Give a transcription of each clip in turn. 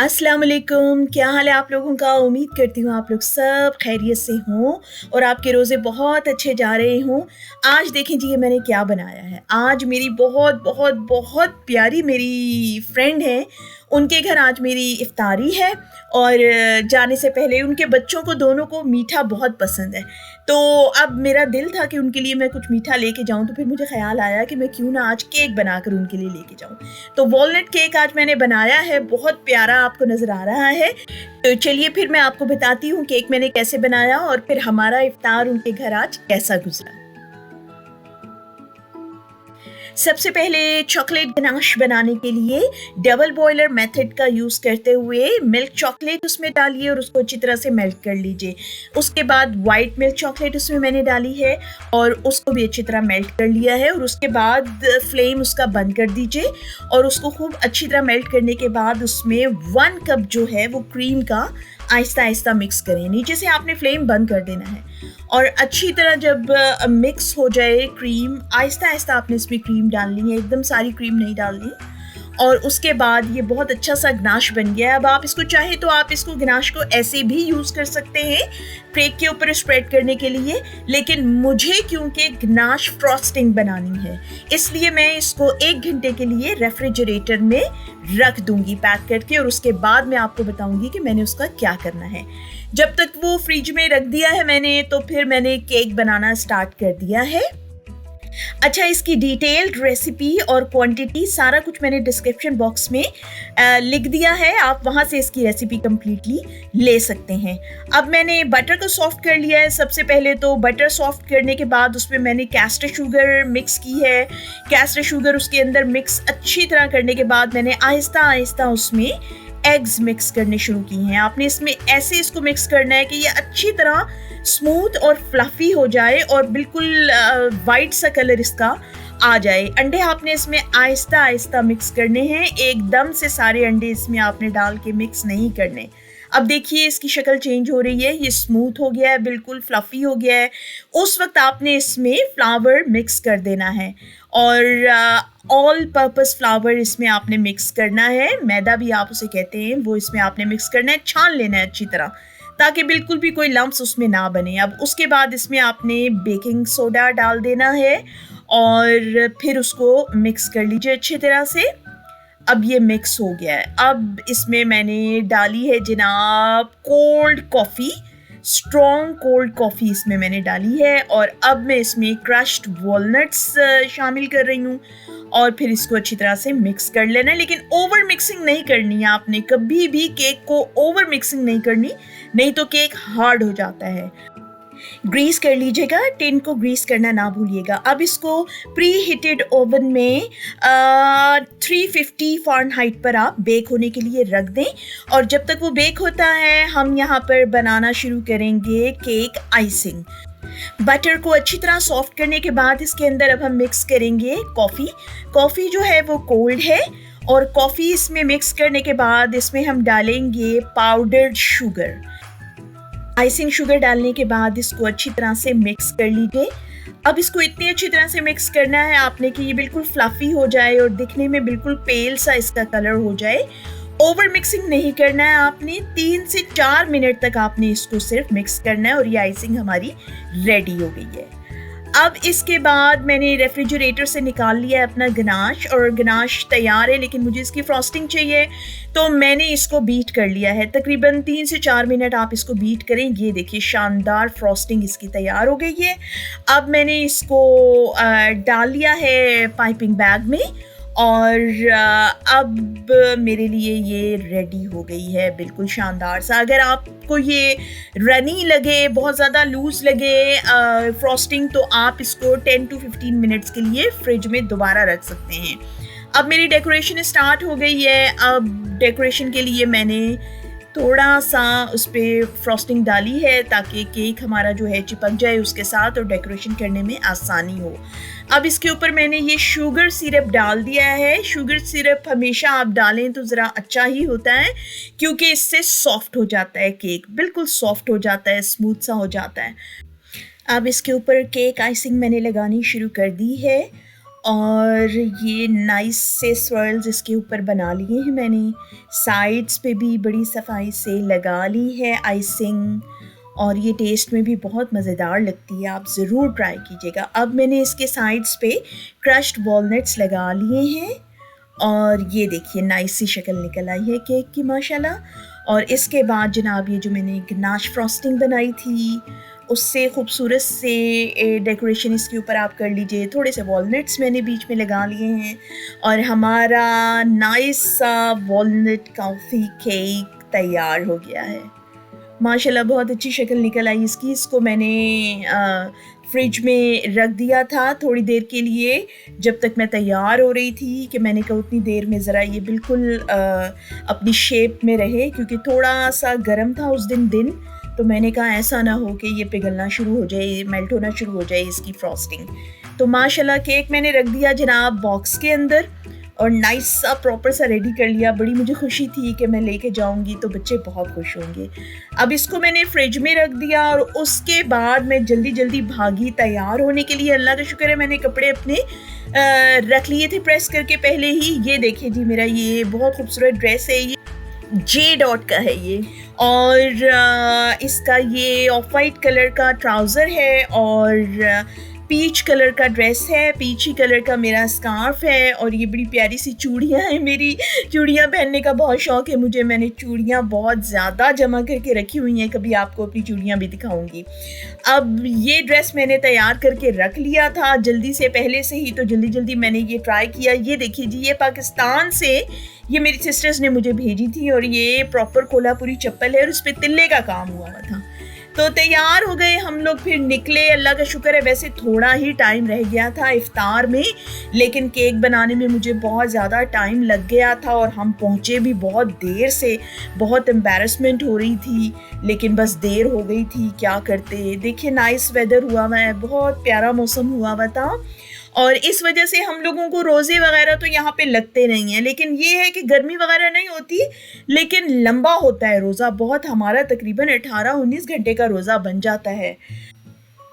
अस्सलाम वालेकुम, क्या हाल है आप लोगों का? उम्मीद करती हूँ आप लोग सब खैरियत से हों और आपके रोज़े बहुत अच्छे जा रहे हों। आज देखें जी ये मैंने क्या बनाया है। आज मेरी बहुत, बहुत, बहुत प्यारी मेरी फ्रेंड है, उनके घर आज मेरी इफ्तारी है और जाने से पहले उनके बच्चों को दोनों को मीठा बहुत पसंद है। तो अब मेरा दिल था कि उनके लिए मैं कुछ मीठा लेके जाऊँ, तो फिर मुझे ख़्याल आया कि मैं क्यों ना आज केक बनाकर उनके लिए लेके जाऊँ। तो वॉलनट केक आज मैंने बनाया है, बहुत प्यारा आपको नज़र आ रहा है। तो चलिए फिर मैं आपको बताती हूँ केक मैंने कैसे बनाया और फिर हमारा इफ्तार उनके घर आज कैसा गुज़रा। सबसे पहले चॉकलेट गनाश बनाने के लिए डबल बॉयलर मेथड का यूज़ करते हुए मिल्क चॉकलेट उसमें डालिए और उसको अच्छी तरह से मेल्ट कर लीजिए। उसके बाद वाइट मिल्क चॉकलेट उसमें मैंने डाली है और उसको भी अच्छी तरह मेल्ट कर लिया है और उसके बाद फ्लेम उसका बंद कर दीजिए और उसको खूब अच्छी तरह मेल्ट करने के बाद उसमें 1 कप जो है वो क्रीम का आहिस्ता-आहिस्ता मिक्स करें। नीचे से आपने फ्लेम बंद कर देना है और अच्छी तरह जब मिक्स हो जाए क्रीम, आहिस्ता-आहिस्ता आपने इसमें क्रीम डालनी है, एकदम सारी क्रीम नहीं डालनी। और उसके बाद ये बहुत अच्छा-सा गनाश बन गया है। अब आप इसको चाहें तो आप इसको गनाश को ऐसे भी यूज़ कर सकते हैं, केक के ऊपर स्प्रेड करने के लिए, लेकिन मुझे क्योंकि गनाश फ्रॉस्टिंग बनानी है, इसलिए मैं इसको 1 घंटे के लिए रेफ्रिजरेटर में रख दूँगी पैक करके और उसके बाद मैं आपको बताऊँगी कि मैंने उसका क्या करना है। जब तक वो फ्रिज में रख दिया है मैंने, तो फिर मैंने केक बनाना स्टार्ट कर दिया है। अच्छा, इसकी डिटेल्ड रेसिपी और क्वांटिटी सारा कुछ मैंने डिस्क्रिप्शन बॉक्स में लिख दिया है, आप वहाँ से इसकी रेसिपी कंप्लीटली ले सकते हैं। अब मैंने बटर को सॉफ्ट कर लिया है। सबसे पहले तो बटर सॉफ्ट करने के बाद उसमें मैंने कैस्टर शुगर मिक्स की है। कैस्टर शुगर उसके अंदर मिक्स अच्छी तरह करने के बाद मैंने आहिस्ता-आहिस्ता उसमें एग्स मिक्स करने शुरू की हैं। आपने इसमें ऐसे इसको मिक्स करना है कि ये अच्छी तरह स्मूथ और फ्लफ़ी हो जाए और बिल्कुल वाइट सा कलर इसका आ जाए। अंडे आपने इसमें आहिस्ता-आहिस्ता मिक्स करने हैं, एकदम से सारे अंडे इसमें आपने डाल के मिक्स नहीं करने। अब देखिए इसकी शक्ल चेंज हो रही है, ये स्मूथ हो गया है, बिल्कुल फ्लफ़ी हो गया है। उस वक़्त आपने इसमें फ्लावर मिक्स कर देना है और ऑल पर्पस फ्लावर इसमें आपने मिक्स करना है, मैदा भी आप उसे कहते हैं, वो इसमें आपने मिक्स करना है, छान लेना है अच्छी तरह, ताकि बिल्कुल भी कोई लम्प्स उसमें ना बने। अब उसके बाद इसमें आपने बेकिंग सोडा डाल देना है और फिर उसको मिक्स कर लीजिए अच्छी तरह से। अब ये मिक्स हो गया है। अब इसमें मैंने डाली है जनाब cold coffee, strong cold coffee इसमें मैंने डाली है और अब मैं इसमें क्रश्ड वॉलनट्स शामिल कर रही हूँ और फिर इसको अच्छी तरह से मिक्स कर लेना है, लेकिन ओवर मिक्सिंग नहीं करनी है आपने, कभी भी केक को ओवर मिक्सिंग नहीं करनी, नहीं तो केक हार्ड हो जाता है। ग्रीस कर लीजिएगा, टिन को ग्रीस करना ना भूलिएगा। अब इसको प्री हीटेड ओवन में 350 फ़ारेनहाइट पर आप बेक होने के लिए रख दें और जब तक वो बेक होता है हम यहाँ पर बनाना शुरू करेंगे केक आइसिंग। बटर को अच्छी तरह सॉफ्ट करने के बाद इसके अंदर अब हम मिक्स करेंगे कॉफ़ी। कॉफ़ी जो है वो कोल्ड है और कॉफ़ी इसमें मिक्स करने के बाद इसमें हम डालेंगे पाउडर्ड शुगर। आइसिंग शुगर डालने के बाद इसको अच्छी तरह से मिक्स कर लीजिए। अब इसको इतनी अच्छी तरह से मिक्स करना है आपने कि ये बिल्कुल फ्लफ़ी हो जाए और दिखने में बिल्कुल पेल सा इसका कलर हो जाए। ओवर मिक्सिंग नहीं करना है आपने, 3 से 4 मिनट तक आपने इसको सिर्फ मिक्स करना है और ये आइसिंग हमारी रेडी हो गई है। अब इसके बाद मैंने रेफ्रिजरेटर से निकाल लिया है अपना गनाश और गनाश तैयार है, लेकिन मुझे इसकी फ्रॉस्टिंग चाहिए तो मैंने इसको बीट कर लिया है। तकरीबन 3 से 4 मिनट आप इसको बीट करें। ये देखिए शानदार फ्रॉस्टिंग इसकी तैयार हो गई है। अब मैंने इसको डाल लिया है पाइपिंग बैग में और अब मेरे लिए ये रेडी हो गई है बिल्कुल शानदार सा। अगर आपको ये रनी लगे, बहुत ज़्यादा लूज़ लगे फ्रॉस्टिंग, तो आप इसको 10 टू 15 मिनट्स के लिए फ्रिज में दोबारा रख सकते हैं। अब मेरी डेकोरेशन स्टार्ट हो गई है। अब डेकोरेशन के लिए मैंने थोड़ा सा उस पर फ्रॉस्टिंग डाली है ताकि केक हमारा जो है चिपक जाए उसके साथ और डेकोरेशन करने में आसानी हो। अब इसके ऊपर मैंने ये शुगर सिरप डाल दिया है। शुगर सिरप हमेशा आप डालें तो ज़रा अच्छा ही होता है क्योंकि इससे सॉफ्ट हो जाता है केक, बिल्कुल सॉफ्ट हो जाता है, स्मूथ सा हो जाता है। अब इसके ऊपर केक आइसिंग मैंने लगानी शुरू कर दी है और ये नाइस से स्वर्ल्स इसके ऊपर बना लिए हैं मैंने। साइड्स पे भी बड़ी सफाई से लगा ली है आइसिंग, और ये टेस्ट में भी बहुत मज़ेदार लगती है, आप ज़रूर ट्राई कीजिएगा। अब मैंने इसके साइड्स पे क्रश्ड वॉलनट्स लगा लिए हैं, और ये देखिए नाइस सी शक्ल निकल आई है केक की माशाल्लाह। और इसके बाद जनाब ये जो मैंने गनाश फ्रॉस्टिंग बनाई थी उससे खूबसूरत से डेकोरेशन इसके ऊपर आप कर लीजिए। थोड़े से वॉलनट्स मैंने बीच में लगा लिए हैं, और हमारा नाइस सा वॉलनट कॉफ़ी केक तैयार हो गया है माशाल्लाह। बहुत अच्छी शक्ल निकल आई इसकी। इसको मैंने फ्रिज में रख दिया था थोड़ी देर के लिए, जब तक मैं तैयार हो रही थी, कि मैंने कहा उतनी देर में ज़रा ये बिल्कुल अपनी शेप में रहे, क्योंकि थोड़ा सा गर्म था उस दिन। तो मैंने कहा ऐसा ना हो कि ये पिघलना शुरू हो जाए, मेल्ट होना शुरू हो जाए इसकी फ्रॉस्टिंग। तो माशाल्लाह केक मैंने रख दिया जनाब बॉक्स के अंदर, और नाइस सा प्रॉपर सा रेडी कर लिया। बड़ी मुझे खुशी थी कि मैं लेके जाऊंगी तो बच्चे बहुत खुश होंगे। अब इसको मैंने फ्रिज में रख दिया, और उसके बाद मैं जल्दी जल्दी भागी तैयार होने के लिए। अल्लाह का शुक्र है मैंने कपड़े अपने रख लिए थे प्रेस करके पहले ही। ये देखिए जी मेरा ये बहुत खूबसूरत ड्रेस है, ये जे डॉट का है ये, और इसका ये ऑफ वाइट कलर का ट्राउज़र है, और पीच कलर का ड्रेस है, पीची कलर का मेरा स्कार्फ है, और ये बड़ी प्यारी सी चूड़ियाँ हैं। मेरी चूड़ियाँ पहनने का बहुत शौक़ है मुझे, मैंने चूड़ियाँ बहुत ज़्यादा जमा करके रखी हुई हैं, कभी आपको अपनी चूड़ियाँ भी दिखाऊंगी। अब ये ड्रेस मैंने तैयार करके रख लिया था जल्दी से, पहले से ही, तो जल्दी जल्दी मैंने ये ट्राई किया। ये देखिए जी ये पाकिस्तान से ये मेरी सिस्टर्स ने मुझे भेजी थी, और ये प्रॉपर कोल्हापुरी चप्पल है, और उस पर तिल्ले का काम हुआ था। तो तैयार हो गए हम लोग, फिर निकले। अल्लाह का शुक्र है वैसे थोड़ा ही टाइम रह गया था इफ्तार में, लेकिन केक बनाने में मुझे बहुत ज़्यादा टाइम लग गया था, और हम पहुँचे भी बहुत देर से। बहुत एम्बैरसमेंट हो रही थी, लेकिन बस देर हो गई थी, क्या करते। देखिए नाइस वेदर हुआ हुआ है, बहुत प्यारा मौसम हुआ हुआ था, और इस वजह से हम लोगों को रोज़े वगैरह तो यहाँ पे लगते नहीं हैं। लेकिन ये है कि गर्मी वगैरह नहीं होती, लेकिन लंबा होता है रोज़ा बहुत। हमारा तकरीबन 18-19 घंटे का रोज़ा बन जाता है,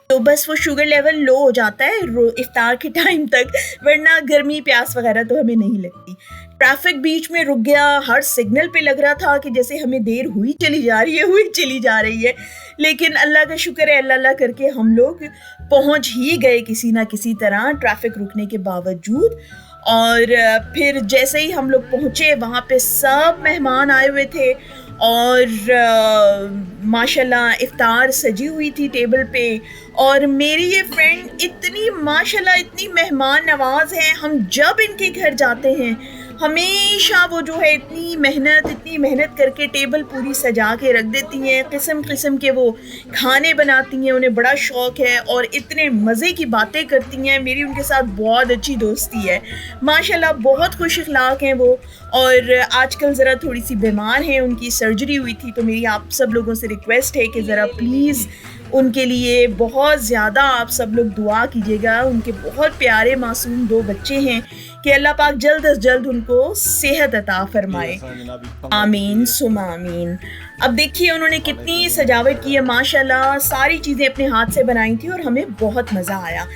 तो बस वो शुगर लेवल लो हो जाता है इफ्तार के टाइम तक, वरना गर्मी प्यास वगैरह तो हमें नहीं लगती। ट्रैफिक बीच में रुक गया, हर सिग्नल पे लग रहा था कि जैसे हमें देर हुई चली जा रही है, लेकिन अल्लाह का शुक्र है, अल्लाह करके हम लोग पहुंच ही गए किसी ना किसी तरह ट्रैफिक रुकने के बावजूद। और फिर जैसे ही हम लोग पहुँचे वहाँ पे सब मेहमान आए हुए थे, और माशाल्लाह इफ्तार सजी हुई थी टेबल पे। और मेरी ये फ्रेंड इतनी माशाल्लाह इतनी मेहमान नवाज है, हम जब इनके घर जाते हैं हमेशा वो जो है इतनी मेहनत करके टेबल पूरी सजा के रख देती हैं, किस्म किस्म के वो खाने बनाती हैं, उन्हें बड़ा शौक़ है, और इतने मज़े की बातें करती हैं। मेरी उनके साथ बहुत अच्छी दोस्ती है माशाल्लाह, बहुत खुश अखलाक हैं वो। और आजकल ज़रा थोड़ी सी बीमार हैं, उनकी सर्जरी हुई थी, तो मेरी आप सब लोगों से रिक्वेस्ट है कि ज़रा प्लीज़ उनके लिए बहुत ज़्यादा आप सब लोग दुआ कीजिएगा। उनके बहुत प्यारे मासूम 2 बच्चे हैं, कि अल्लाह पाक जल्द अज जल्द उनको सेहत अता फरमाए, आमीन सुमा आमीन। अब देखिए उन्होंने कितनी सजावट की है माशाल्लाह, सारी चीज़ें अपने हाथ से बनाई थी, और हमें बहुत मज़ा आया।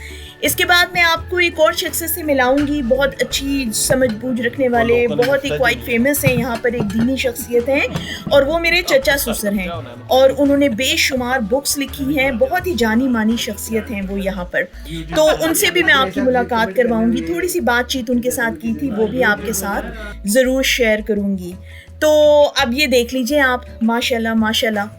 इसके बाद मैं आपको एक और शख्स से मिलाऊंगी, बहुत अच्छी समझ बूझ रखने वाले, बहुत ही क्वाइट फेमस हैं यहाँ पर, एक दीनी शख्सियत हैं, और वो मेरे चचा ससुर हैं, और उन्होंने बेशुमार बुक्स लिखी हैं, बहुत ही जानी मानी शख्सियत हैं वो यहाँ पर। तो उनसे भी मैं आपकी मुलाकात करवाऊंगी, थोड़ी सी बातचीत उनके साथ की थी, वो भी आपके साथ ज़रूर शेयर करूँगी। तो अब ये देख लीजिए आप माशाल्लाह माशाल्लाह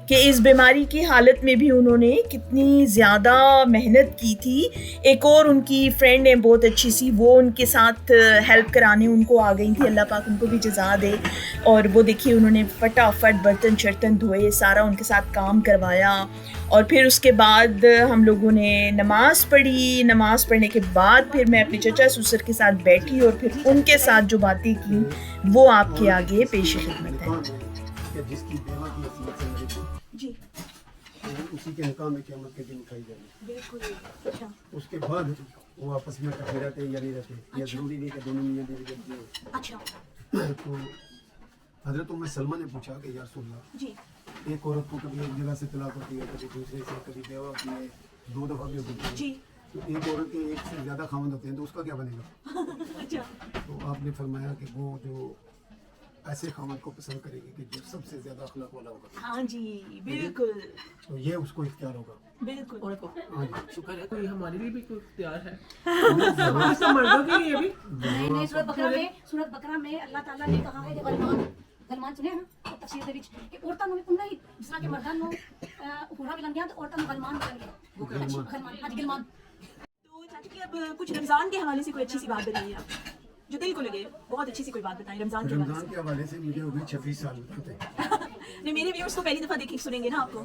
कि इस बीमारी की हालत में भी उन्होंने कितनी ज़्यादा मेहनत की थी। एक और उनकी फ्रेंड है बहुत अच्छी सी, वो उनके साथ हेल्प कराने उनको आ गई थी, अल्लाह पाक उनको भी जज़ा दे। और वो देखिए उन्होंने फटाफट बर्तन शर्तन धोए, सारा उनके साथ काम करवाया, और फिर उसके बाद हम लोगों ने नमाज़ पढ़ी। नमाज़ पढ़ने के बाद फिर मैं अपने चचा ससुर के साथ बैठी, और फिर उनके साथ जो बातें की वो आपके आगे पेश खिदमत है। जी उसी के मुकाम में क़यामत के दिन उठाई जाएगी। बिल्कुल। अच्छा। उसके बाद वो आपस में इकट्ठे रहते या नहीं रहते, या जरूरी नहीं कि दोनों मियां बीवी रहते हैं। अच्छा। तो हजरत उम्मे सलमा ने पूछा कि या रसूल अल्लाह, जी। एक औरत को कभी एक जगह से तलाक होती है, कभी दूसरे से, कभी बेवा होती है, 2 दफ़ा भी होती है, जी। तो एक औरत के एक से ज़्यादा खामद होते हैं तो उसका क्या बनेगा। अच्छा, तो आपने फरमाया कि वो जो ऐसे खामद को पसंद करेगी कि जो सबसे ज़्यादा अखलाक वाला होगा, हाँ जी, बिल्कुल तो ये उसको इख्तियार होगा। बिल्कुल। औरत को हाँ जी। शुक्र है कोई हमारे लिए भी कोई इख्तियार है। आज तो मर्दों के लिए भी नहीं सूरत बकरा में अल्लाह ताला ने कहा है कि गलमान सुने हैं ना तफसीर ਦੇ ਵਿੱਚ ਕਿ ਔਰਤਾਂ ਨੂੰ ਉਹਨਾਂ ਹੀ ਜਿਸ ਤਰ੍ਹਾਂ ਕਿ ਮਰਦਾਂ ਨੂੰ ਹੁਰਾ ਮਿਲਣਗੀਆਂ ਤੇ ਔਰਤਾਂ ਨੂੰ ਗਲਮਾਨ ਮਿਲਣਗੇ ਗਲਮਾਨ ਅੱਜ ਗਲਮਾਨ। तो चाची जी, अब कुछ रमजान के हवाले से कोई अच्छी सी बात बताइए आप, जो दिल को लगे, बहुत अच्छी सी कोई बात बताइए रमजान के हवाले रमज़ान के हवाले से मुझे हो गई 26 साल बताते हैं। से। नहीं, मेरे व्यूअर्स तो पहली दफा देख सुनेंगे ना आपको।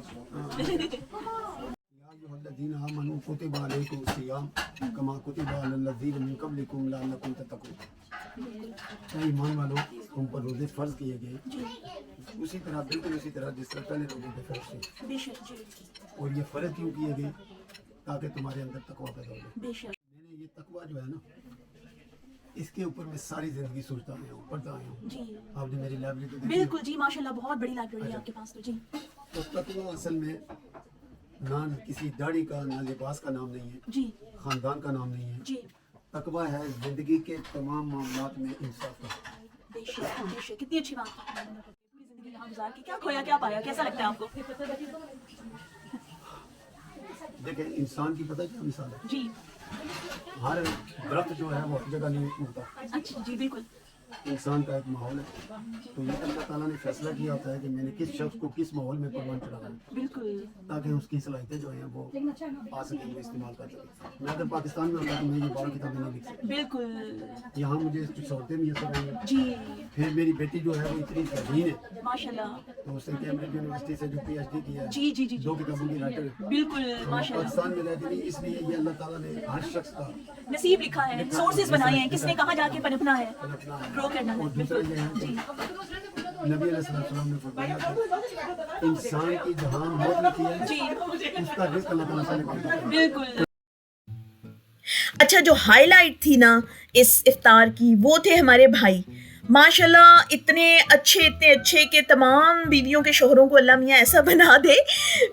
अय्युहल्लज़ीना आमनू कुतिबा अलैकुमुस्सियाम कमा कुतिबा अलल्लज़ीना मिन क़ब्लिकुम लअल्लकुम तत्तक़ून। ऐ ईमान वालों, तुम पर रोज़े फ़र्ज़ किए गए उसी तरह, बिल्कुल उसी तरह जिस तरह पहले लोगों पे फ़र्ज़ थे। बेशक जी, और ये फ़र्ज़ क्यों किए गए, ताकि तुम्हारे अंदर तकवा पैदा हो जाए। बेशक मैंने ये तकवा जो है ना, इसके ऊपर मैं सारी ज़िंदगी सोचता आया हूँ, पढ़ता आया हूँ। जी, आपने मेरी लाइब्रेरी तो देखी। बिल्कुल जी, माशाल्लाह बहुत बड़ी लाइब्रेरी है आपके पास तो जी। तो तकवा असल में ना किसी दाढ़ी का, ना लिबास का नाम नहीं है, जी ख़ानदान का नाम नहीं है। जी, तकवा है ज़िंदगी के तमाम मामलात में इंसाफ का। बेशक बेशक, कितनी अच्छी बात है। पूरी जिंदगी यहाँ गुजार के क्या खोया क्या पाया, कैसा लगता है आपको? देखें, इंसान की पता है क्या मिसाल है, जी, हर दरख्त जो है वो हर जगह नहीं उगता। अच्छा जी, बिल्कुल इंसान का एक माहौल है, तो ये अल्लाह ताला ने फैसला किया होता है कि मैंने किस शख्स को किस माहौल में परवान चढ़ाना है, बिल्कुल ताकि उसकी सलाहियतें जो हैं वो आ सकें, वो इस्तेमाल कर सकें। मैं अगर पाकिस्तान में होता तो मैं ये 12 किताबें नहीं लिख सकता। बिल्कुल यहाँ मुझे सहूलतें मैसर आई हैं। जी, फिर मेरी बेटी जो है वो इतनी तहीन है, माशाल्लाह। तो उसने कैम्ब्रिज यूनिवर्सिटी से जो PhD किया है, जी जी जी जी, 2 किताबों की राइटर है। बिल्कुल माशाल्लाह। पाकिस्तान में रहती नहीं, इसलिए ये अल्लाह ताला ने हर शख्स का नसीब लिखा है, सोर्सेज बनाए हैं, किसने कहाँ जाके पनपना है, अपना है। ग्रो करना है। और दूसरा बिल्कुल ये है जी, कि नबी अलैहिस्सलाम ने फरमाया कि इंसान की जहां मौत लिखी है, जी उसका रिस्क अल्लाह ताला से निकाल देता है। बिल्कुल। अच्छा, जो हाईलाइट थी ना इस इफ्तार की, वो थे हमारे भाई। माशाल्लाह इतने अच्छे कि तमाम बीवियों के शोहरों को अल्लाह मियाँ ऐसा बना दे।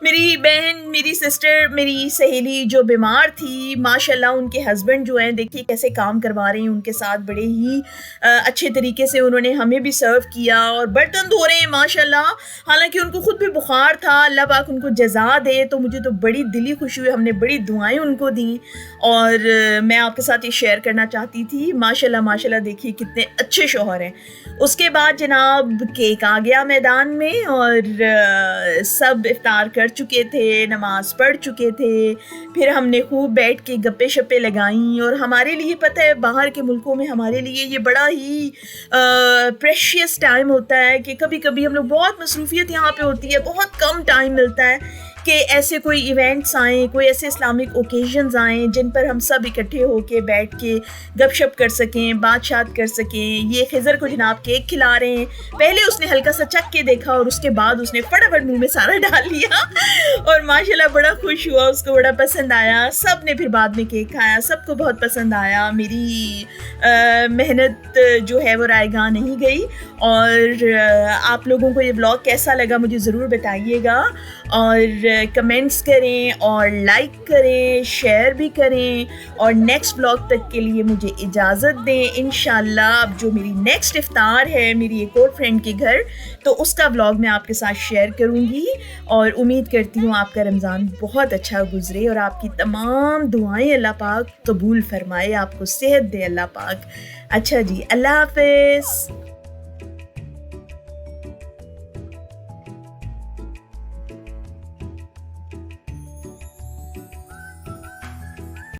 मेरी बहन, मेरी सिस्टर, मेरी सहेली जो बीमार थी, माशाल्लाह उनके हस्बैंड जो हैं, देखिए कैसे काम करवा रहे हैं उनके साथ, बड़े ही अच्छे तरीके से उन्होंने हमें भी सर्व किया और बर्तन धो रहे हैं माशाल्लाह। हालांकि उनको खुद भी बुखार था, अल्लाह पाक उनको जज़ा दे। तो मुझे तो बड़ी दिली खुशी हुई, हमने बड़ी दुआएं उनको दी और मैं आपके साथ ये शेयर करना चाहती थी। माशाल्लाह माशाल्लाह, देखिए कितने अच्छे शौहर हैं। उसके बाद जनाब केक आ गया मैदान में और सब इफ्तार कर चुके थे, नमाज़ पढ़ चुके थे। फिर हमने खूब बैठ के गप्पे शप्पे लगाई और हमारे लिए पता है, बाहर के मुल्कों में हमारे लिए ये बड़ा ही प्रेशियस टाइम होता है कि कभी कभी हम लोग, बहुत मसरूफियत यहाँ पे होती है, बहुत कम टाइम मिलता है कि ऐसे कोई इवेंट्स आएँ, कोई ऐसे इस्लामिक ओकेजन्स आएँ जिन पर हम सब इकट्ठे होके बैठ के गपशप कर सकें, बातशात कर सकें। ये खिज़र को जनाब केक खिला रहे हैं। पहले उसने हल्का सा चख के देखा और उसके बाद उसने फटाफट मुंह में सारा डाल लिया और माशाल्लाह बड़ा खुश हुआ, उसको बड़ा पसंद आया। सब ने फिर बाद में केक खाया, सबको बहुत पसंद आया। मेरी मेहनत जो है वो रायगाह नहीं गई। और आप लोगों को ये व्लॉग कैसा लगा मुझे ज़रूर बताइएगा और कमेंट्स करें और लाइक करें, शेयर भी करें और नेक्स्ट व्लॉग तक के लिए मुझे इजाज़त दें। इंशाल्लाह अब जो मेरी नेक्स्ट इफ्तार है मेरी एक और फ्रेंड के घर, तो उसका व्लॉग मैं आपके साथ शेयर करूंगी और उम्मीद करती हूँ आपका रमज़ान बहुत अच्छा गुजरे और आपकी तमाम दुआएं अल्लाह पाक कबूल फरमाए, आपको सेहत दे अल्लाह पाक। अच्छा जी, अल्लाह हाफ़िज़।